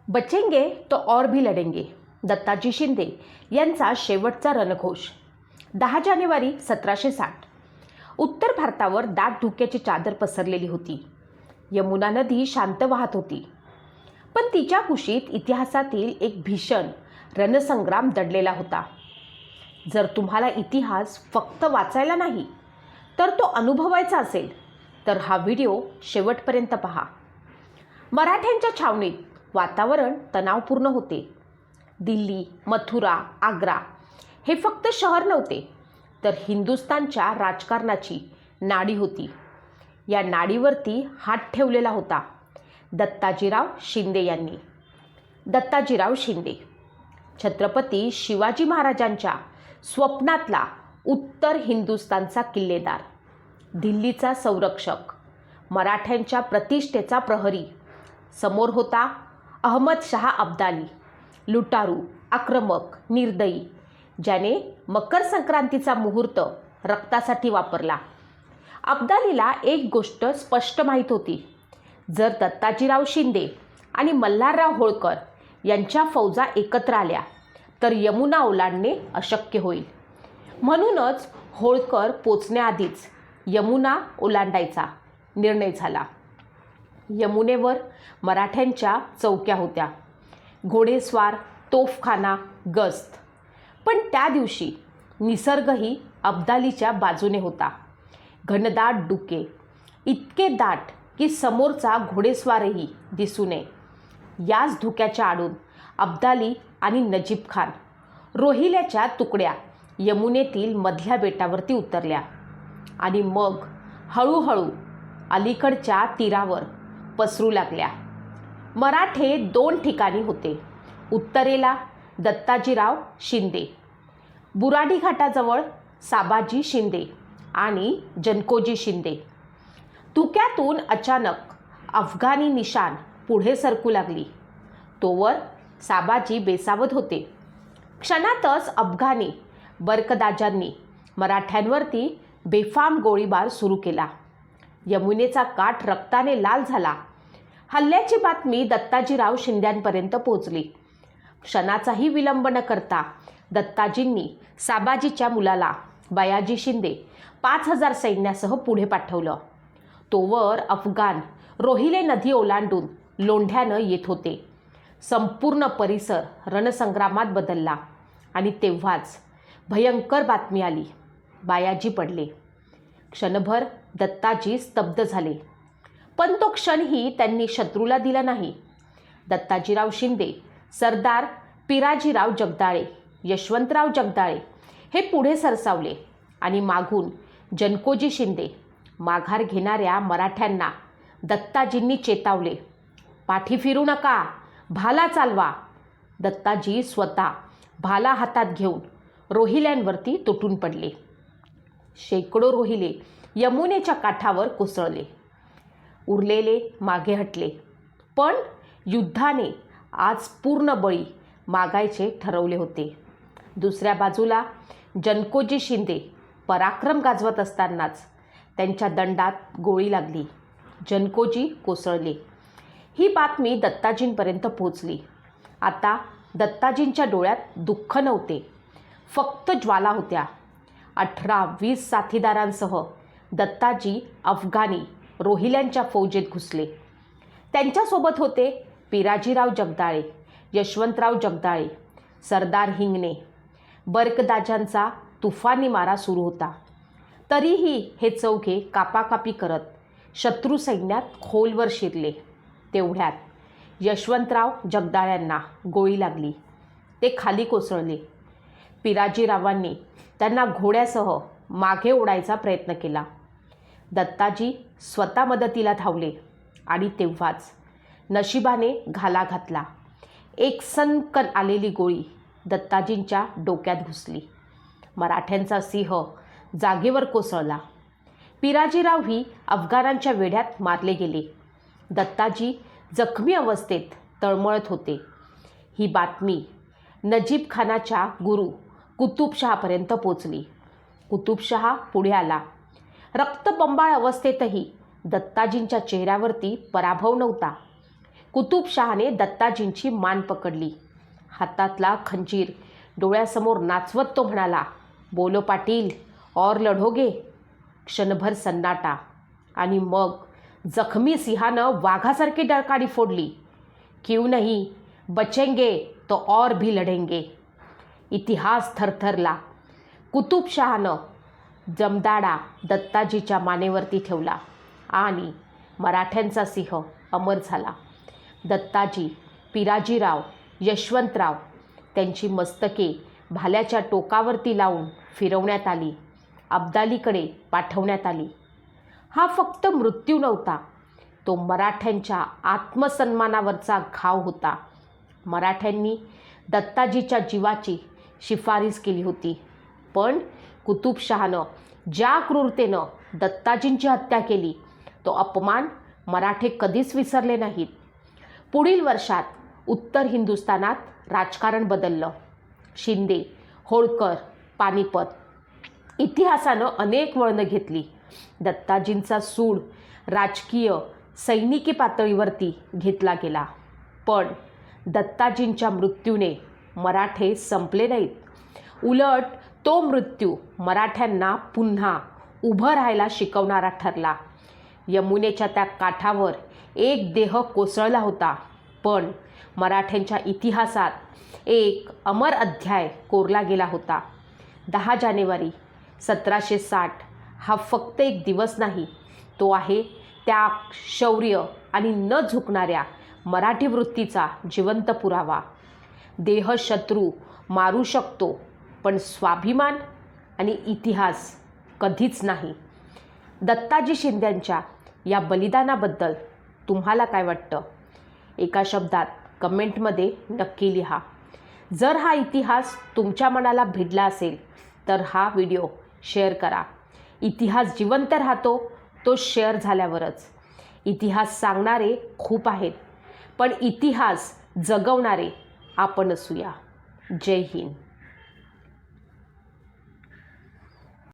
बचेंगे तो और भी लढेंगे, दत्ताजी शिंदे यांचा शेवटचा रणघोष. 10 जानेवारी 1760. उत्तर भारतावर दाट धुक्याची चादर पसरलेली होती. यमुना नदी शांत वाहत होती, पण तिच्या कुशीत इतिहासातील एक भीषण रणसंग्राम दडलेला होता. जर तुम्हाला इतिहास फक्त वाचायला नाही तर तो अनुभवायचा असेल तर हा व्हिडिओ शेवटपर्यंत पहा. मराठ्यांच्या छावणीत वातावरण तणावपूर्ण होते. दिल्ली, मथुरा, आग्रा हे फक्त शहर नव्हते, तर हिंदुस्थानच्या राजकारणाची नाडी होती. या नाडीवरती हात ठेवलेला होता दत्ताजीराव शिंदे यांनी. दत्ताजीराव शिंदे छत्रपती शिवाजी महाराजांच्या स्वप्नातला उत्तर हिंदुस्थानचा किल्लेदार, दिल्लीचा संरक्षक, मराठ्यांच्या प्रतिष्ठेचा प्रहरी. समोर होता अहमदशहा अब्दाली, लुटारू, आक्रमक, निर्दयी, ज्याने मकर संक्रांतीचा मुहूर्त रक्तासाठी वापरला. अब्दालीला एक गोष्ट स्पष्ट माहीत होती, जर दत्ताजीराव शिंदे आणि मल्हारराव होळकर यांच्या फौजा एकत्र आल्या तर यमुना ओलांडणे अशक्य होईल. म्हणूनच होळकर पोचण्याआधीच यमुना ओलांडायचा निर्णय झाला. यमुनेवर मराठ्यांच्या चौक्या होत्या, घोडेस्वार, तोफखाना, गस्त. पण त्या दिवशी निसर्गही अब्दालीच्या बाजूने होता. घनदाट डुके, इतके दाट की समोरचा घोडेस्वारही दिसू नये. याच धुक्याच्या आडून अब्दाली आणि नजीब खान रोहिल्याच्या तुकड्या यमुनेतील मधल्या बेटावरती उतरल्या आणि मग हळूहळू अलीकडच्या तीरावर पसरू लागल्या. मराठे 2 ठिकाणी होते. उत्तरेला दत्ताजीराव शिंदे, बुराडी घाटाजवळ साबाजी शिंदे आणि जनकोजी शिंदे. धुक्यातून अचानक अफगाणी निशाण पुढे सरकू लागली. तोवर साबाजी बेसावध होते. क्षणातच अफगाणी बरकदाजांनी मराठ्यांवरती बेफाम गोळीबार सुरू केला. यमुनेचा काठ रक्ताने लाल झाला. हल्ल्याची बातमी दत्ताजीराव शिंद्यांपर्यंत पोहोचली. क्षणाचाही विलंब न करता दत्ताजींनी साबाजीच्या मुलाला बयाजी शिंदे 5000 सैन्यासह पुढे पाठवलं. तोवर अफगाण रोहिले नदी ओलांडून लोंढ्यानं येत होते. संपूर्ण परिसर रणसंग्रामात बदलला आणि तेव्हाच भयंकर बातमी आली. बायाजी पडले. क्षणभर दत्ताजी स्तब्ध झाले, पण तो क्षणही त्यांनी शत्रूला दिला नाही. दत्ताजीराव शिंदे, सरदार पिराजीराव जगदाळे, यशवंतराव जगदाळे हे पुढे सरसावले आणि मागून जनकोजी शिंदे. माघार घेणाऱ्या मराठ्यांना दत्ताजींनी चेतावले, पाठी फिरू नका, भाला चालवा. दत्ताजी स्वतः भाला हातात घेऊन रोहिल्यांवरती तुटून पडले. शेकडो रोहिले यमुनेच्या काठावर कोसळले. उरलेले मागे हटले. पण युद्धाने आज पूर्ण बळी मागायचे ठरवले होते. दुसऱ्या बाजूला जनकोजी शिंदे पराक्रम गाजवत असतानाच त्यांच्या दंडात गोळी लागली. जनकोजी कोसळले. ही बातमी दत्ताजींपर्यंत पोहोचली. आता दत्ताजींच्या डोळ्यात दुःख नव्हते, फक्त ज्वाला होत्या. 18-20 साथीदारांसह दत्ताजी अफगाणी रोहिल्यांच्या फौजेत घुसले. त्यांच्यासोबत होते पिराजीराव जगदाळे, यशवंतराव जगदाळे, सरदार हिंगणे. बरकदाजांचा तुफानी मारा सुरू होता. तरीही हे चौघे कापाकापी करत शत्रू सैन्यात खोलवर शिरले. तेवढ्यात यशवंतराव जगदाळ्यांना गोळी लागली. ते खाली कोसळले. पिराजीरावांनी त्यांना घोड्यासह मागे ओढायचा प्रयत्न केला. दत्ताजी स्वतः मदतीला धावले आणि तेव्हाच नशिबाने घाला घातला. एक सनकन आलेली गोळी दत्ताजींच्या डोक्यात घुसली. मराठ्यांचा सिंह जागेवर कोसळला. पिराजीरावही अफगाणांच्या वेढ्यात मारले गेले. दत्ताजी जखमी अवस्थेत तळमळत होते. ही बातमी नजीब खानाच्या गुरु कुतुबशहापर्यंत पोचली. कुतुबशहा पुढे आला. रक्तबंबाळ अवस्थेतही दत्ताजींच्या चेहऱ्यावरती पराभव नव्हता. कुतुबशहाने दत्ताजींची मान पकडली. हातातला खंजीर डोळ्यासमोर नाचवत तो म्हणाला, बोलो पाटील, और लढोगे. क्षणभर सन्नाटा आणि मग जखमी सिंहानं वाघासारखी डरकाळी फोडली. क्यों नहीं, बचेंगे तो और भी लढेंगे. इतिहास थरथरला. कुतुबशहानं जमदाडा दत्ताजीच्या मानेवरती ठेवला आणि मराठ्यांचा सिंह अमर झाला. दत्ताजी, पिराजीराव, यशवंतराव त्यांची मस्तके भाल्याच्या टोकावरती लावून फिरवण्यात आली, अब्दालीकडे पाठवण्यात आली. हा फक्त मृत्यू नव्हता, तो मराठ्यांच्या आत्मसन्मानावरचा घाव होता. मराठ्यांनी दत्ताजीच्या जीवाची शिफारस केली होती, पण कुतुबशहानं ज्या क्रूरतेनं दत्ताजींची हत्या केली तो अपमान मराठे कधीच विसरले नाहीत. पुढील वर्षात उत्तर हिंदुस्थानात राजकारण बदललं. शिंदे, होळकर, पानिपत. इतिहासानं अनेक वळणं घेतली. दत्ताजींचा सूड राजकीय, सैनिकी पातळीवरती घेतला गेला. पण दत्ताजींच्या मृत्यूने मराठे संपले नाहीत. उलट तो मृत्यू मराठ्यांना पुन्हा उभं राहायला शिकवणारा ठरला. यमुनेच्या त्या काठावर एक देह कोसळला होता, पण मराठ्यांच्या इतिहासात एक अमर अध्याय कोरला गेला होता. 10 जानेवारी 1760 हा फक्त एक दिवस नाही, तो आहे त्या शौर्य आणि न झुकणाऱ्या मराठी वृत्तीचा जिवंत पुरावा. देह शत्रू मारू शकतो, पण स्वाभिमान आणि इतिहास कधीच नाही. दत्ताजी शिंद्यांच्या या बलिदानाबद्दल तुम्हाला काय वाटतं? एका शब्दात कमेंटमध्ये नक्की लिहा. जर हा इतिहास तुमच्या मनाला भिडला असेल तर हा व्हिडिओ शेअर करा. इतिहास जिवंत राहतो तो शेअर झाल्यावरच. इतिहास सांगणारे खूप आहेत, पण इतिहास जगवणारे आपण असूया. जय हिंद.